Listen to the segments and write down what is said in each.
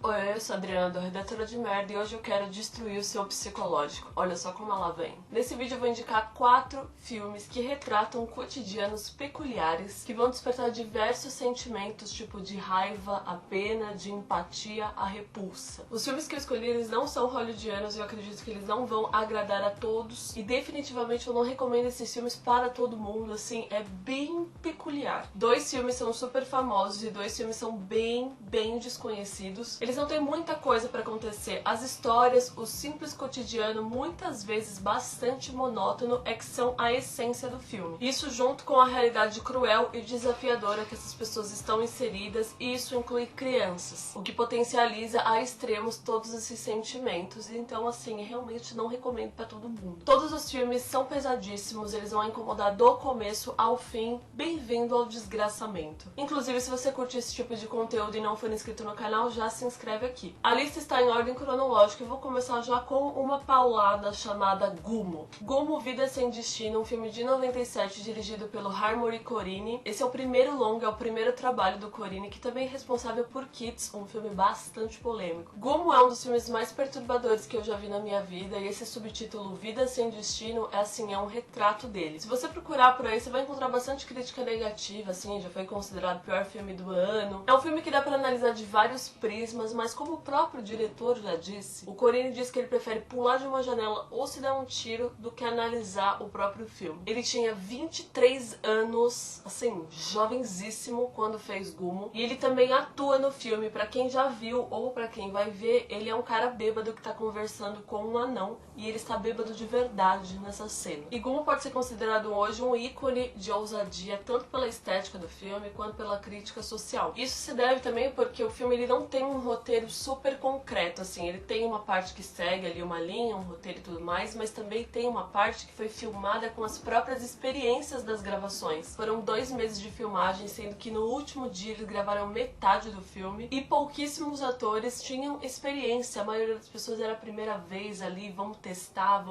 Oi, eu sou a Adriana do Redatora de Merda e hoje eu quero destruir o seu psicológico. Olha só como ela vem. Nesse vídeo eu vou indicar 4 filmes que retratam cotidianos peculiares que vão despertar diversos sentimentos, tipo de raiva, a pena, de empatia, a repulsa. Os filmes que eu escolhi, eles não são hollywoodianos e eu acredito que eles não vão agradar a todos. E definitivamente eu não recomendo esses filmes para todo mundo, assim, é bem peculiar. 2 filmes são super famosos e 2 filmes são bem desconhecidos. Eles não têm muita coisa pra acontecer. As histórias, o simples cotidiano, muitas vezes bastante monótono, é que são a essência do filme. Isso junto com a realidade cruel e desafiadora que essas pessoas estão inseridas, e isso inclui crianças, o que potencializa a extremos todos esses sentimentos. Então, assim, realmente não recomendo pra todo mundo. Todos os filmes são pesadíssimos, eles vão incomodar do começo ao fim. Bem-vindo ao desgraçamento. Inclusive, se você curte esse tipo de conteúdo e não for inscrito no canal, já se inscreve aqui. A lista está em ordem cronológica e vou começar já com uma paulada chamada Gummo. Gummo, Vida Sem Destino, um filme de 97 dirigido pelo Harmony Korine. Esse é o primeiro longa, é o primeiro trabalho do Korine, que também é responsável por Kids, um filme bastante polêmico. Gummo é um dos filmes mais perturbadores que eu já vi na minha vida, e esse subtítulo Vida Sem Destino é assim, é um retrato dele. Se você procurar por aí, você vai encontrar bastante crítica negativa, assim, já foi considerado o pior filme do ano. É um filme que dá pra analisar de vários prismas, mas como o próprio diretor já disse, o Korine diz que ele prefere pular de uma janela ou se dar um tiro do que analisar o próprio filme. Ele tinha 23 anos, assim, jovenzíssimo quando fez Gummo, e ele também atua no filme. Pra quem já viu ou pra quem vai ver, ele é um cara bêbado que tá conversando com um anão, e ele está bêbado de verdade nessa cena. E Gummo pode ser considerado hoje um ícone de ousadia, tanto pela estética do filme quanto pela crítica social. Isso se deve também porque o filme ele não tem um roteiro super concreto, assim, ele tem uma parte que segue ali uma linha, um roteiro e tudo mais, mas também tem uma parte que foi filmada com as próprias experiências das gravações. Foram 2 meses de filmagem, sendo que no último dia eles gravaram metade do filme e pouquíssimos atores tinham experiência. A maioria das pessoas era a primeira vez ali, vamos testar,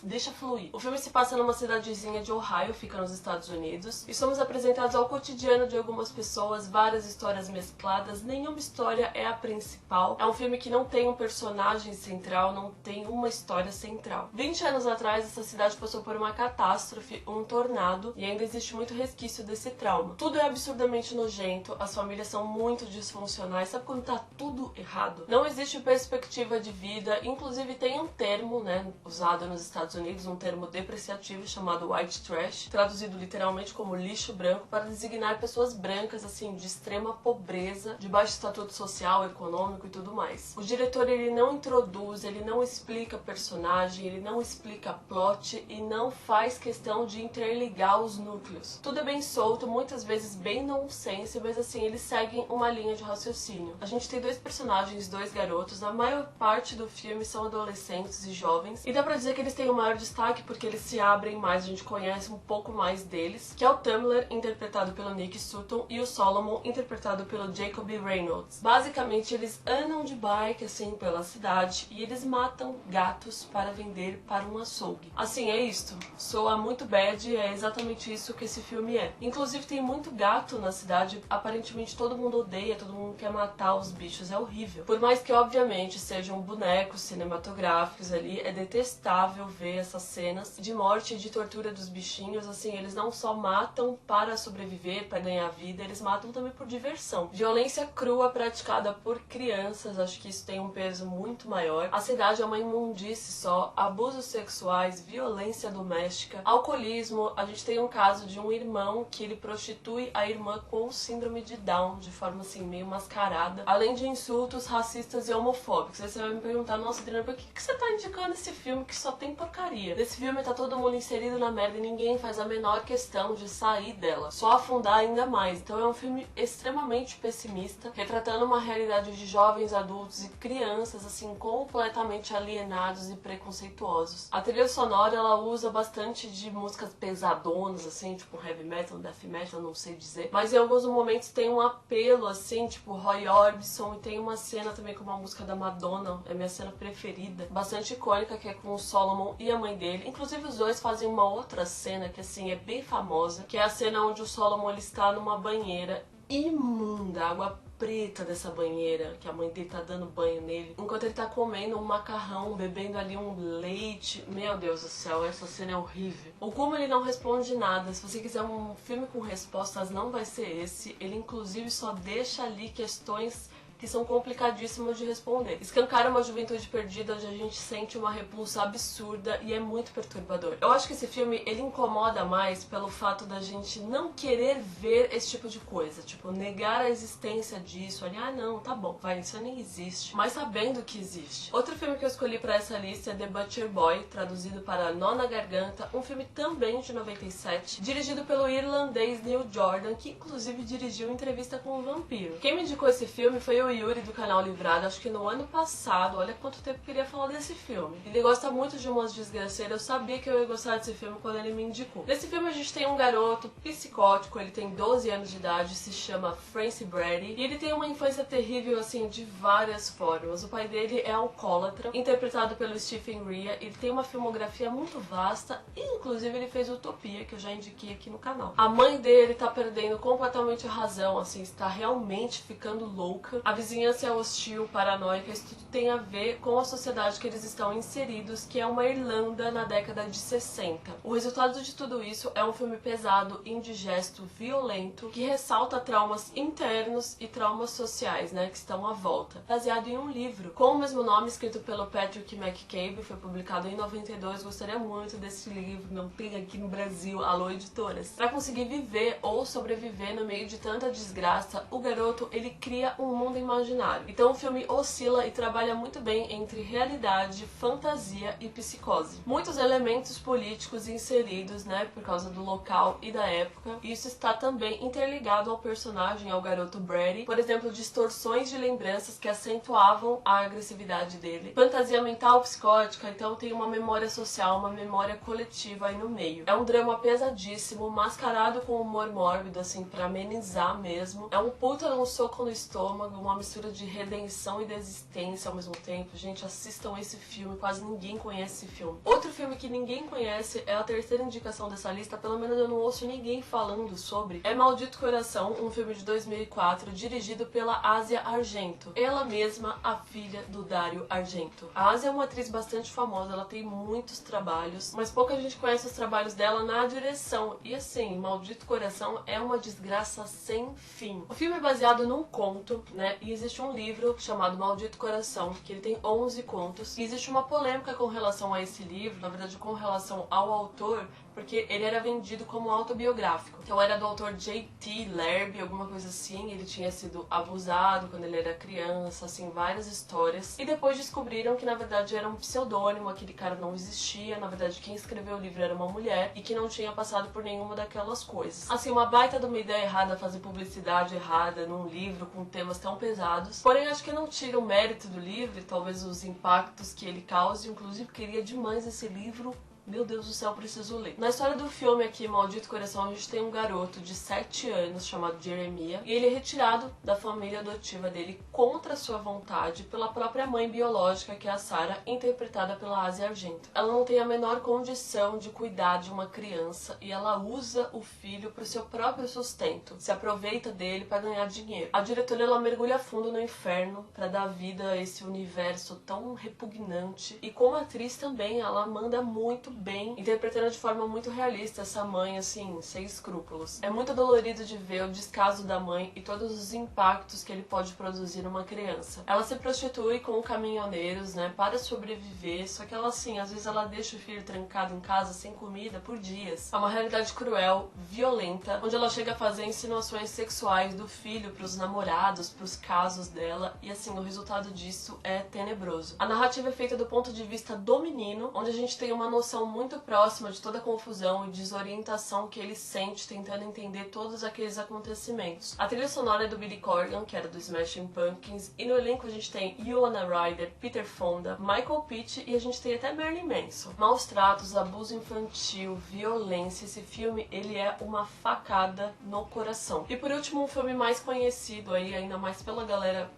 deixa fluir. O filme se passa numa cidadezinha de Ohio, fica nos Estados Unidos, e somos apresentados ao cotidiano de algumas pessoas, várias histórias mescladas, nenhuma história é a principal. É um filme que não tem um personagem central, não tem uma história central. 20 anos atrás, essa cidade passou por uma catástrofe, um tornado, e ainda existe muito resquício desse trauma. Tudo é absurdamente nojento, as famílias são muito disfuncionais, sabe quando tá tudo errado? Não existe perspectiva de vida, inclusive tem um termo, né, usado nos Estados Unidos, um termo depreciativo chamado white trash, traduzido literalmente como lixo branco, para designar pessoas brancas, assim, de extrema pobreza, de baixo estatuto social, econômico e tudo mais. O diretor, ele não introduz, ele não explica personagem, ele não explica plot e não faz questão de interligar os núcleos. Tudo é bem solto, muitas vezes bem nonsense, mas assim, eles seguem uma linha de raciocínio. A gente tem 2 personagens, 2 garotos, a maior parte do filme são adolescentes e jovens, e dá pra dizer que eles têm o maior destaque porque eles se abrem mais, a gente conhece um pouco mais deles, que é o Tumblr, interpretado pelo Nick Sutton, e o Solomon, interpretado pelo Jacob Reynolds. Basicamente, eles andam de bike, assim, pela cidade, e eles matam gatos para vender para um açougue. Assim, é isto. Soa muito bad, é exatamente isso que esse filme é. Inclusive, tem muito gato na cidade, aparentemente todo mundo odeia, todo mundo quer matar os bichos, é horrível. Por mais que, obviamente, sejam bonecos cinematográficos ali, é detestável ver essas cenas de morte e de tortura dos bichinhos. Assim, eles não só matam para sobreviver, para ganhar vida, eles matam também por diversão. Violência crua praticada por crianças, acho que isso tem um peso muito maior. A cidade é uma imundície só, abusos sexuais, violência doméstica, alcoolismo. A gente tem um caso de um irmão que ele prostitui a irmã com síndrome de Down, de forma assim, meio mascarada, além de insultos racistas e homofóbicos. Aí você vai me perguntar, nossa, Adriana, por que você tá indicando esse filme que só tem porcaria? Nesse filme tá todo mundo inserido na merda e ninguém faz a menor questão de sair dela, só afundar ainda mais. Então é um filme extremamente pessimista, retratando uma realidade de jovens, adultos e crianças, assim, completamente alienados e preconceituosos. A trilha sonora, ela usa bastante de músicas pesadonas, assim, tipo heavy metal, death metal, não sei dizer, mas em alguns momentos tem um apelo, assim, tipo Roy Orbison, e tem uma cena também com uma música da Madonna, é minha cena preferida, bastante icônica, que é com o Solomon e a mãe dele. Inclusive os dois fazem uma outra cena que, assim, é bem famosa, que é a cena onde o Solomon, ele está numa banheira imunda, água preta dessa banheira, que a mãe dele tá dando banho nele, enquanto ele tá comendo um macarrão, bebendo ali um leite. Meu Deus do céu, essa cena é horrível. O Kuma, ele não responde nada. Se você quiser um filme com respostas, não vai ser esse. Ele inclusive só deixa ali questões que são complicadíssimas de responder. Escancara uma juventude perdida onde a gente sente uma repulsa absurda e é muito perturbador. Eu acho que esse filme, ele incomoda mais pelo fato da gente não querer ver esse tipo de coisa, tipo, negar a existência disso, ali, ah não, tá bom, vai, isso nem existe, mas sabendo que existe. Outro filme que eu escolhi pra essa lista é The Butcher Boy, traduzido para Nó na Garganta, um filme também de 97, dirigido pelo irlandês Neil Jordan, que inclusive dirigiu Entrevista com o Vampiro. Quem me indicou esse filme foi o Yuri do canal Livrado, acho que no ano passado. Olha quanto tempo eu queria falar desse filme. Ele gosta muito de umas desgraceiras, eu sabia que eu ia gostar desse filme quando ele me indicou. Nesse filme a gente tem um garoto psicótico, ele tem 12 anos de idade, se chama Francis Brady, e ele tem uma infância terrível, assim, de várias formas. O pai dele é alcoólatra, interpretado pelo Stephen Rea. Ele tem uma filmografia muito vasta, e inclusive ele fez Utopia, que eu já indiquei aqui no canal. A mãe dele tá perdendo completamente a razão, assim, está realmente ficando louca. A vizinhança é hostil, paranoica, isso tudo tem a ver com a sociedade que eles estão inseridos, que é uma Irlanda na década de 60. O resultado de tudo isso é um filme pesado, indigesto, violento, que ressalta traumas internos e traumas sociais, né, que estão à volta. Baseado em um livro com o mesmo nome, escrito pelo Patrick McCabe, foi publicado em 92, gostaria muito desse livro, não tem aqui no Brasil, alô editoras. Para conseguir viver ou sobreviver no meio de tanta desgraça, o garoto, ele cria um mundo imaginário. Então o filme oscila e trabalha muito bem entre realidade, fantasia e psicose. Muitos elementos políticos inseridos, né, por causa do local e da época. Isso está também interligado ao personagem, ao garoto Brady. Por exemplo, distorções de lembranças que acentuavam a agressividade dele. Fantasia mental psicótica, então tem uma memória social, uma memória coletiva aí no meio. É um drama pesadíssimo, mascarado com humor mórbido, assim, pra amenizar mesmo. É um puta um soco no estômago, uma mistura de redenção e desistência ao mesmo tempo. Gente, assistam esse filme, quase ninguém conhece esse filme. Outro filme que ninguém conhece, é a terceira indicação dessa lista, pelo menos eu não ouço ninguém falando sobre, é Maldito Coração, um filme de 2004, dirigido pela Asia Argento. Ela mesma, a filha do Dario Argento. A Asia é uma atriz bastante famosa, ela tem muitos trabalhos, mas pouca gente conhece os trabalhos dela na direção. E assim, Maldito Coração é uma desgraça sem fim. O filme é baseado num conto, né, e existe um livro chamado Maldito Coração, que ele tem 11 contos, e existe uma polêmica com relação a esse livro, na verdade com relação ao autor, porque ele era vendido como autobiográfico. Então era do autor J.T. Lerby, alguma coisa assim, ele tinha sido abusado quando ele era criança, assim, várias histórias. E depois descobriram que na verdade era um pseudônimo, aquele cara não existia, na verdade quem escreveu o livro era uma mulher e que não tinha passado por nenhuma daquelas coisas. Assim, uma baita de uma ideia errada, fazer publicidade errada num livro com temas tão pesados. Porém, acho que não tira o mérito do livro e talvez os impactos que ele cause. Inclusive, queria demais esse livro. Meu Deus do céu, preciso ler. Na história do filme aqui, Maldito Coração, a gente tem um garoto de 7 anos chamado Jeremiah, e ele é retirado da família adotiva dele contra sua vontade pela própria mãe biológica, que é a Sarah, interpretada pela Asia Argento. Ela não tem a menor condição de cuidar de uma criança e ela usa o filho para o seu próprio sustento, se aproveita dele para ganhar dinheiro. A diretora, ela mergulha fundo no inferno para dar vida a esse universo tão repugnante, e como atriz também, ela manda muito bem, interpretando de forma muito realista essa mãe, assim, sem escrúpulos. É muito dolorido de ver o descaso da mãe e todos os impactos que ele pode produzir numa criança. Ela se prostitui com caminhoneiros, né, para sobreviver, só que ela, assim, às vezes ela deixa o filho trancado em casa sem comida por dias. É uma realidade cruel, violenta, onde ela chega a fazer insinuações sexuais do filho pros namorados, pros casos dela, e assim, o resultado disso é tenebroso. A narrativa é feita do ponto de vista do menino, onde a gente tem uma noção muito próxima de toda a confusão e desorientação que ele sente tentando entender todos aqueles acontecimentos. A trilha sonora é do Billy Corgan, que era do Smashing Pumpkins, e no elenco a gente tem Winona Ryder, Peter Fonda, Michael Pitt e a gente tem até Marilyn Manson. Maus tratos, abuso infantil, violência, esse filme, ele é uma facada no coração. E por último, um filme mais conhecido aí, ainda mais pela galera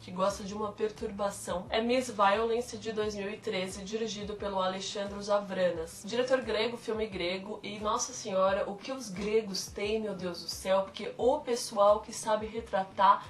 que gosta de uma perturbação, é Miss Violence, de 2013, dirigido pelo Alexandros Avranas. Diretor grego, filme grego, e nossa senhora, o que os gregos têm, meu Deus do céu, porque o pessoal que sabe retratar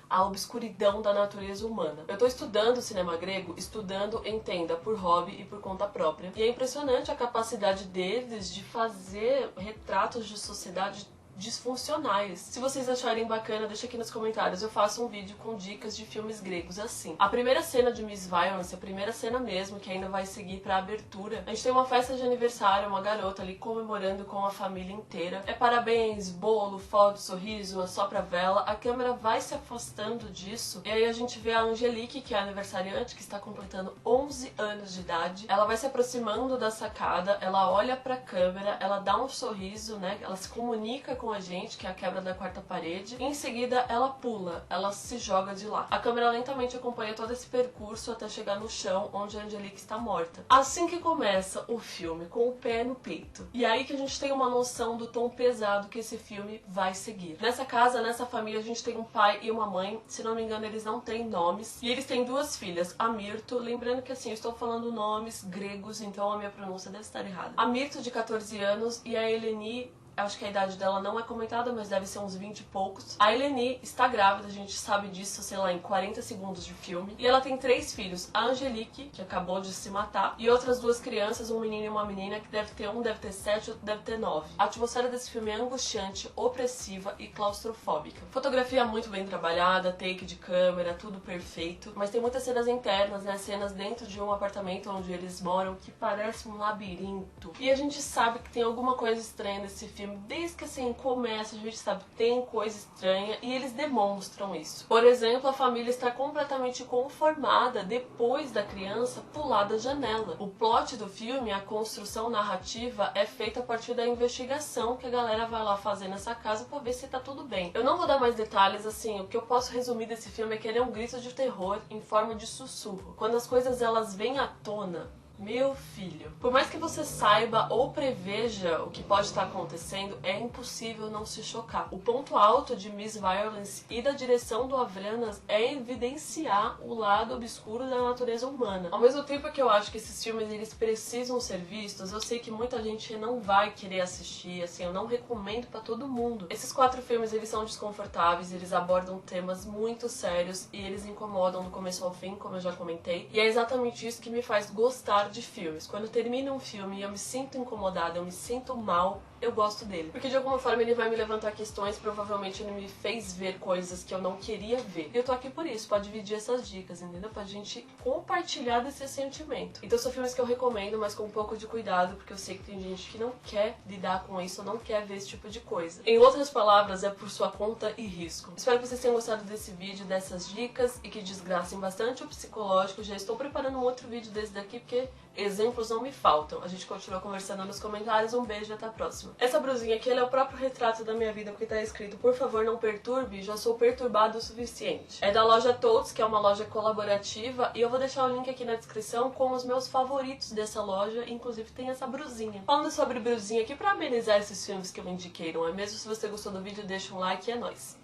a obscuridão da natureza humana. Eu tô estudando cinema grego, estudando, entenda, por hobby e por conta própria. E é impressionante a capacidade deles de fazer retratos de sociedade disfuncionais. Se vocês acharem bacana, deixa aqui nos comentários. Eu faço um vídeo com dicas de filmes gregos assim. A primeira cena de Miss Violence, a primeira cena mesmo, que ainda vai seguir pra abertura, a gente tem uma festa de aniversário, uma garota ali comemorando com a família inteira. É parabéns, bolo, foto, sorriso, assopra vela. A câmera vai se afastando disso e aí a gente vê a Angelique, que é a aniversariante, que está completando 11 anos de idade. Ela vai se aproximando da sacada, ela olha pra câmera, ela dá um sorriso, né? Ela se comunica com a gente, que é a quebra da quarta parede, e em seguida ela pula, ela se joga de lá. A câmera lentamente acompanha todo esse percurso até chegar no chão, onde a Angelique está morta. Assim que começa o filme, com o pé no peito. E aí que a gente tem uma noção do tom pesado que esse filme vai seguir. Nessa casa, nessa família, a gente tem um pai e uma mãe, se não me engano eles não têm nomes, e eles têm duas filhas, a Mirto, lembrando que assim, eu estou falando nomes gregos, então a minha pronúncia deve estar errada. A Mirto, de 14 anos, e a Eleni, acho que a idade dela não é comentada, mas deve ser uns 20 e poucos. A Eleni está grávida, a gente sabe disso, sei lá, em 40 segundos de filme. E ela tem 3 filhos, a Angelique, que acabou de se matar, e outras 2 crianças, um menino e uma menina, que deve ter 7, outro deve ter 9. A atmosfera desse filme é angustiante, opressiva e claustrofóbica. Fotografia muito bem trabalhada, take de câmera, tudo perfeito. Mas tem muitas cenas internas, né, cenas dentro de um apartamento onde eles moram, que parece um labirinto. E a gente sabe que tem alguma coisa estranha nesse filme. Desde que assim começa, a gente sabe que tem coisa estranha e eles demonstram isso. Por exemplo, a família está completamente conformada depois da criança pular da janela. O plot do filme, a construção narrativa, é feita a partir da investigação que a galera vai lá fazer nessa casa pra ver se tá tudo bem. Eu não vou dar mais detalhes, assim, o que eu posso resumir desse filme é que ele é um grito de terror em forma de sussurro. Quando as coisas elas vêm à tona, meu filho, por mais que você saiba ou preveja o que pode estar acontecendo, é impossível não se chocar. O ponto alto de Miss Violence e da direção do Avranas é evidenciar o lado obscuro da natureza humana. Ao mesmo tempo que eu acho que esses filmes eles precisam ser vistos, eu sei que muita gente não vai querer assistir, assim, eu não recomendo pra todo mundo. Esses 4 filmes eles são desconfortáveis, eles abordam temas muito sérios e eles incomodam do começo ao fim, como eu já comentei, e é exatamente isso que me faz gostar de filmes. Quando termina um filme e eu me sinto incomodada, eu me sinto mal, eu gosto dele. Porque de alguma forma ele vai me levantar questões, provavelmente ele me fez ver coisas que eu não queria ver. E eu tô aqui por isso, pra dividir essas dicas, entendeu? Pra gente compartilhar desse sentimento. Então são filmes que eu recomendo, mas com um pouco de cuidado, porque eu sei que tem gente que não quer lidar com isso, não quer ver esse tipo de coisa. Em outras palavras, é por sua conta e risco. Espero que vocês tenham gostado desse vídeo, dessas dicas, e que desgracem bastante o psicológico. Já estou preparando um outro vídeo desse daqui, porque exemplos não me faltam. A gente continua conversando nos comentários. Um beijo e até a próxima. Essa brusinha aqui ela é o próprio retrato da minha vida, porque tá escrito: por favor, não perturbe, já sou perturbado o suficiente. É da loja Totes, que é uma loja colaborativa, e eu vou deixar o link aqui na descrição com os meus favoritos dessa loja, inclusive tem essa brusinha. Falando sobre brusinha aqui, pra amenizar esses filmes que eu indiquei, não é mesmo? Se você gostou do vídeo, deixa um like e é nóis!